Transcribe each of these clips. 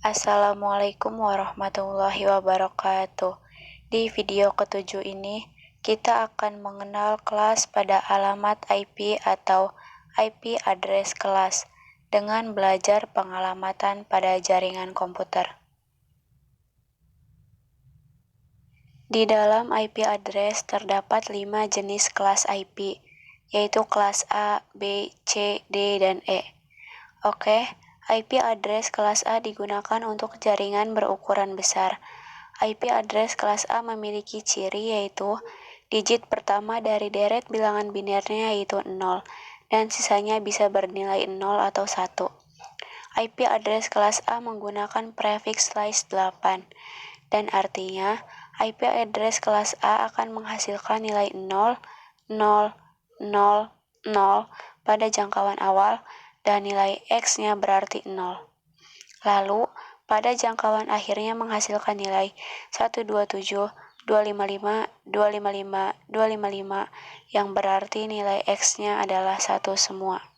Assalamualaikum warahmatullahi wabarakatuh. Di video ketujuh ini, kita akan mengenal kelas pada alamat IP atau IP address kelas dengan belajar pengalamatan pada jaringan komputer. Di dalam IP address terdapat 5 jenis kelas IP, yaitu kelas A, B, C, D, dan E. Oke, IP address kelas A digunakan untuk jaringan berukuran besar. IP address kelas A memiliki ciri yaitu digit pertama dari deret bilangan binernya yaitu 0, dan sisanya bisa bernilai 0 atau 1. IP address kelas A menggunakan prefiks slice 8, dan artinya IP address kelas A akan menghasilkan nilai 0, 0, 0, 0 pada jangkauan awal, dan nilai X-nya berarti 0. Lalu, pada jangkauan akhirnya menghasilkan nilai 127, 255, 255, 255, yang berarti nilai X-nya adalah 1 semua.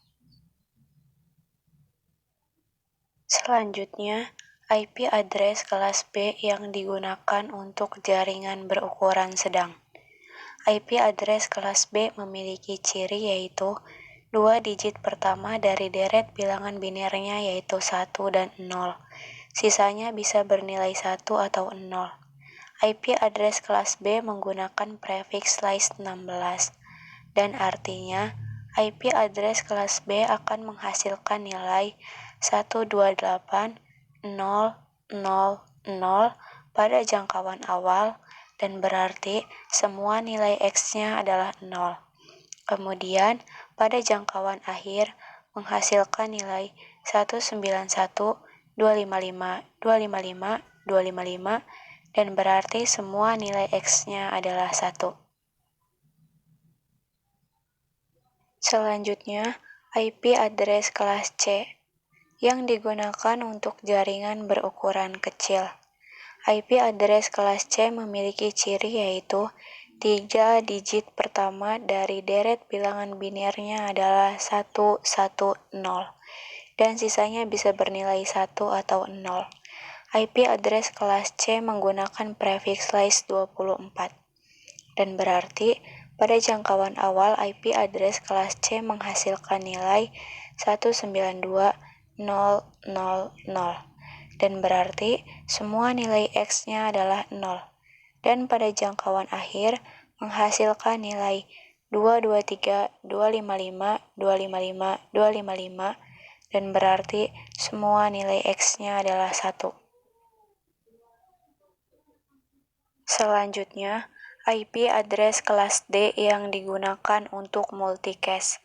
Selanjutnya, IP address kelas B yang digunakan untuk jaringan berukuran sedang. IP address kelas B memiliki ciri yaitu 2 digit pertama dari deret bilangan binernya yaitu 1 dan 0. Sisanya bisa bernilai 1 atau 0. IP address kelas B menggunakan prefiks slice 16, dan artinya IP address kelas B akan menghasilkan nilai 128.0.0.0 pada jangkauan awal, dan berarti semua nilai X-nya adalah 0. Kemudian, pada jangkauan akhir menghasilkan nilai 191, 255, 255, 255, dan berarti semua nilai X-nya adalah 1. Selanjutnya, IP address kelas C yang digunakan untuk jaringan berukuran kecil. IP address kelas C memiliki ciri yaitu 3 digit pertama dari deret bilangan binernya adalah 110, dan sisanya bisa bernilai 1 atau 0. IP address kelas C menggunakan prefiks slice 24, dan berarti pada jangkauan awal IP address kelas C menghasilkan nilai 192.000, dan berarti semua nilai X-nya adalah 0. Dan pada jangkauan akhir menghasilkan nilai 223, 255, 255, 255, dan berarti semua nilai X-nya adalah 1. Selanjutnya, IP address kelas D yang digunakan untuk multicast.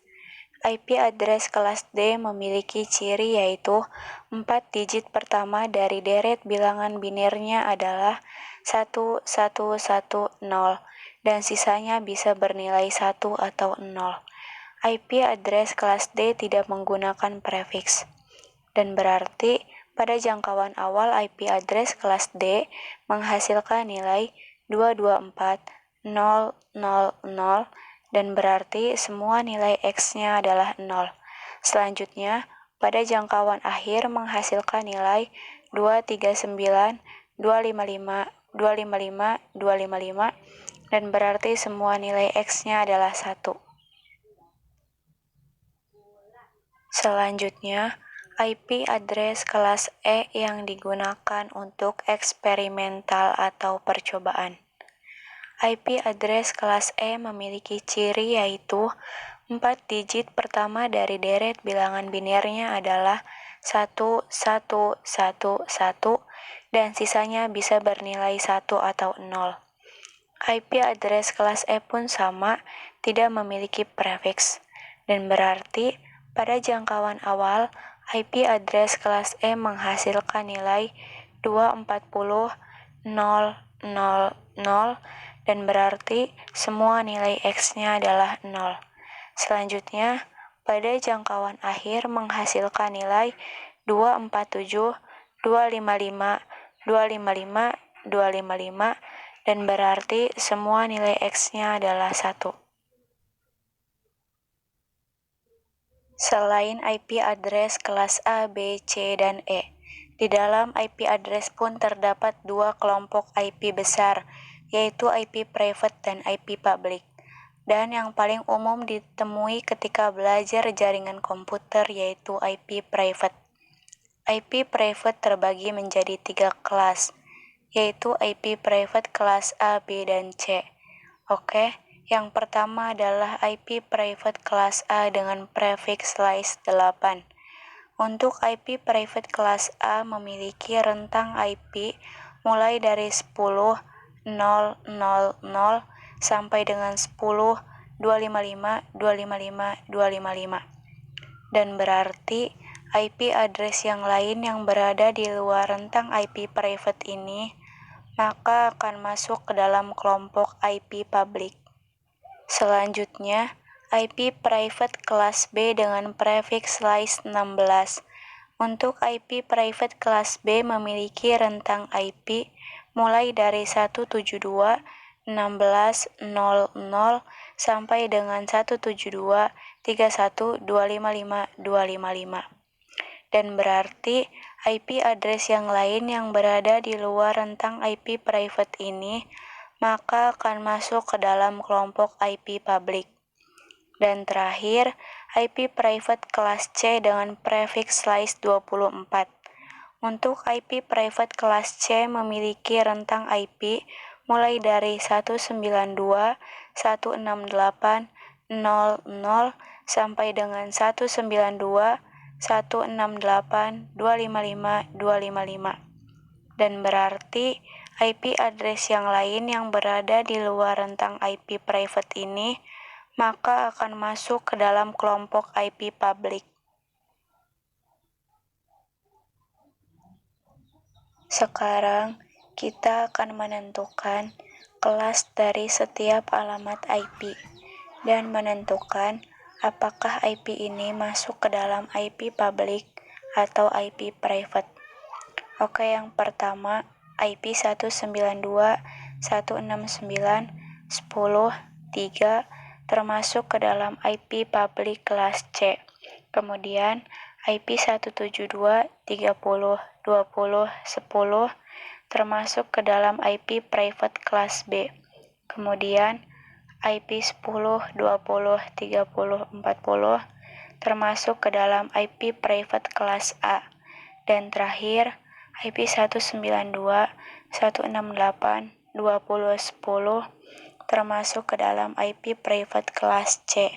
IP address kelas D memiliki ciri yaitu 4 digit pertama dari deret bilangan binernya adalah 1110, dan sisanya bisa bernilai 1 atau 0. IP address kelas D tidak menggunakan prefiks, dan berarti pada jangkauan awal IP address kelas D menghasilkan nilai 224.000, dan berarti semua nilai X-nya adalah 0. Selanjutnya, pada jangkauan akhir menghasilkan nilai 239, 255, 255, 255, dan berarti semua nilai X-nya adalah 1. Selanjutnya, IP address kelas E yang digunakan untuk eksperimental atau percobaan. IP address kelas E memiliki ciri yaitu 4 digit pertama dari deret bilangan binernya adalah 1111, dan sisanya bisa bernilai 1 atau 0. IP address kelas E pun sama, tidak memiliki prefiks, dan berarti pada jangkauan awal IP address kelas E menghasilkan nilai 240.000, dan berarti semua nilai X-nya adalah 0. Selanjutnya, pada jangkauan akhir menghasilkan nilai 247, 255, 255, 255, dan berarti semua nilai X-nya adalah 1. Selain IP address kelas A, B, C, dan E, Di dalam IP address pun terdapat dua kelompok IP besar, yaitu IP private dan IP public. Dan yang paling umum ditemui ketika belajar jaringan komputer yaitu IP private. IP private terbagi menjadi 3 kelas, yaitu IP private kelas A, B, dan C. Oke, yang pertama adalah IP private kelas A dengan prefix slice 8. Untuk IP private kelas A memiliki rentang IP mulai dari 10.0.0.0 sampai dengan 10.255.255.255. Dan berarti IP address yang lain yang berada di luar rentang IP private ini maka akan masuk ke dalam kelompok IP public. Selanjutnya, IP private kelas B dengan prefix slice 16. Untuk IP private kelas B memiliki rentang IP mulai dari 172.16.00 sampai dengan 172.31.255.255. Dan berarti IP address yang lain yang berada di luar rentang IP private ini maka akan masuk ke dalam kelompok IP public. Dan terakhir, IP private kelas C dengan prefix slice 24. Untuk IP private kelas C memiliki rentang IP mulai dari 192.168.00 sampai dengan 192.168.255.255. Dan berarti IP address yang lain yang berada di luar rentang IP private ini maka akan masuk ke dalam kelompok IP public. Sekarang kita akan menentukan kelas dari setiap alamat IP dan menentukan apakah IP ini masuk ke dalam IP public atau IP private. Oke, yang pertama IP 192.169.10.3 termasuk ke dalam IP public kelas C. Kemudian IP 172.30.20.10 termasuk ke dalam IP private kelas B. Kemudian IP 10.20.30.40 termasuk ke dalam IP private kelas A. Dan terakhir IP 192.168.20.10 termasuk ke dalam IP private kelas C.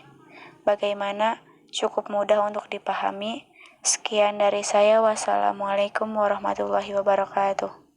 Bagaimana? Cukup mudah untuk dipahami. Sekian dari saya. Wassalamualaikum warahmatullahi wabarakatuh.